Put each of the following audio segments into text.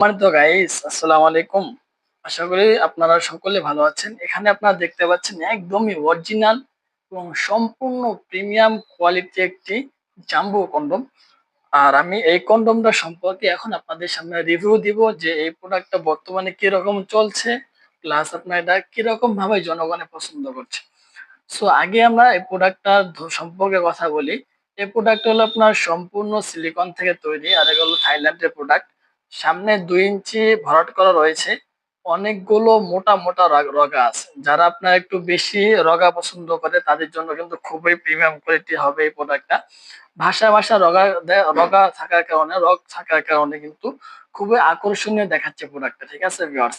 সম্মানিত গাইস, আসসালামু আলাইকুম। আশা করি আপনারা সকলে ভালো আছেন। এখানে আপনারা দেখতে পাচ্ছেন একদমই অরিজিনাল এবং সম্পূর্ণ প্রিমিয়াম কোয়ালিটি একটি জাম্বো কন্ডম। আর আমি এই কন্ডমটা সম্পর্কে এখন আপনাদের সামনে রিভিউ দিব যে এই প্রোডাক্টটা বর্তমানে কিরকম চলছে, প্লাস আপনার এটা কিরকম ভাবে জনগণে পছন্দ করছে। সো আগে আমরা এই প্রোডাক্টটা সম্পর্কে কথা বলি। এই প্রোডাক্ট হলো আপনার সম্পূর্ণ সিলিকন থেকে তৈরি, আর এগুলো থাইল্যান্ডের প্রোডাক্ট। সামনে 2 ইঞ্চি ভরাট করা রয়েছে। অনেকগুলো মোটা মোটা রগা আছে। যারা আপনার একটু বেশি রগা পছন্দ করে তাদের জন্য কিন্তু খুবই প্রিমিয়াম কোয়ালিটি হবে এই প্রোডাক্টটা। ভাষা ভাষা রগা থাকার কারণে, রগ থাকার কারণে কিন্তু খুবই আকর্ষণীয় দেখাচ্ছে প্রোডাক্টটা। ঠিক আছে ভিউয়ার্স,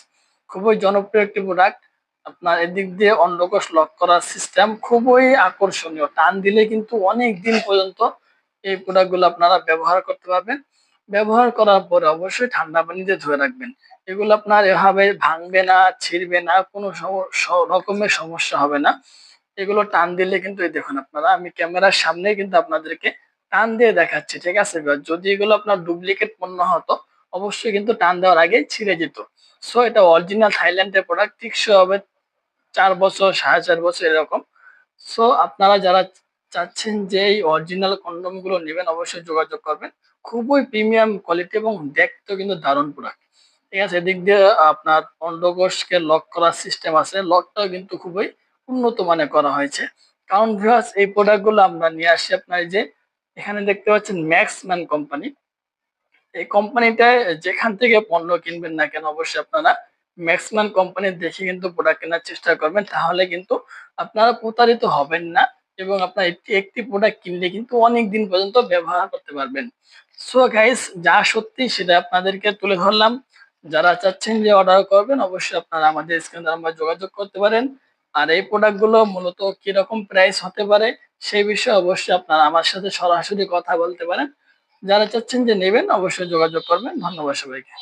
খুবই জনপ্রিয় একটি প্রোডাক্ট। আপনার এদিক দিয়ে অন্ডকোষ লক করার সিস্টেম খুবই আকর্ষণীয়। টান দিলে কিন্তু অনেক দিন পর্যন্ত এই প্রোডাক্ট গুলো আপনারা ব্যবহার করতে পারবেন। ব্যবহার করার পরে অবশ্যই ঠান্ডা পানি দিয়ে ধুয়ে রাখবেন। এগুলো আপনার এভাবে ভাঙবে না, ছিঁড়বে না, কোনো রকমের সমস্যা হবে না। এগুলো টান দিলে কিন্তু এই দেখুন, আপনারা আমি ক্যামেরার সামনে কিন্তু আপনাদেরকে টান দিয়ে দেখাচ্ছি। ঠিক আছে, যদি এগুলো আপনার ডুপ্লিকেট পণ্য হতো অবশ্যই কিন্তু টান দেওয়ার আগে ছিঁড়ে যেত। সো এটা অরিজিনাল থাইল্যান্ডের প্রোডাক্ট, টিকসই হবে 4 বছর, 4.5 বছর এরকম। সো আপনারা যারা চাচ্ছেন যে এই অরিজিনাল কন্ডোম গুলো নেবেন অবশ্যই যোগাযোগ করবেন। খুবই প্রিমিয়াম কোয়ালিটি এবং দেখতেও কিন্তু দারুণ প্রোডাক্ট। ঠিক আছে, এদিক দিয়ে আপনার অন্ডকোষকে লক করার সিস্টেম আছে, লকটাও কিন্তু খুবই উন্নত মানের করা হয়েছে। কারণ ভিউয়ার্স, এই প্রোডাক্ট গুলো আমরা নিয়ে আসি আপনার এই যে এখানে দেখতে পাচ্ছেন ম্যাক্সম্যান কোম্পানি। এই কোম্পানিটায় যেখান থেকে পণ্য কিনবেন না কেন অবশ্যই আপনারা ম্যাক্সম্যান কোম্পানি দেখে কিন্তু প্রোডাক্ট কেনার চেষ্টা করবেন, তাহলে কিন্তু আপনারা প্রতারিত হবেন না। এবং আপনার একটি একটি প্রোডাক্ট কিনলে কিন্তু অনেক দিন পর্যন্ত ব্যবহার করতে পারবেন। সো গাইস, যা সত্যি সেটা আপনাদেরকে তুলে ধরলাম। যারা চাচ্ছেন যে অর্ডার করবেন অবশ্যই আপনারা আমাদের স্ক্রিনে নাম্বার যোগাযোগ করতে পারেন। আর এই প্রোডাক্ট গুলো মূলত কিরকম প্রাইস হতে পারে সেই বিষয়ে অবশ্যই আপনারা আমার সাথে সরাসরি কথা বলতে পারেন। যারা চাচ্ছেন যে নেবেন অবশ্যই যোগাযোগ করবেন। ধন্যবাদ সবাইকে।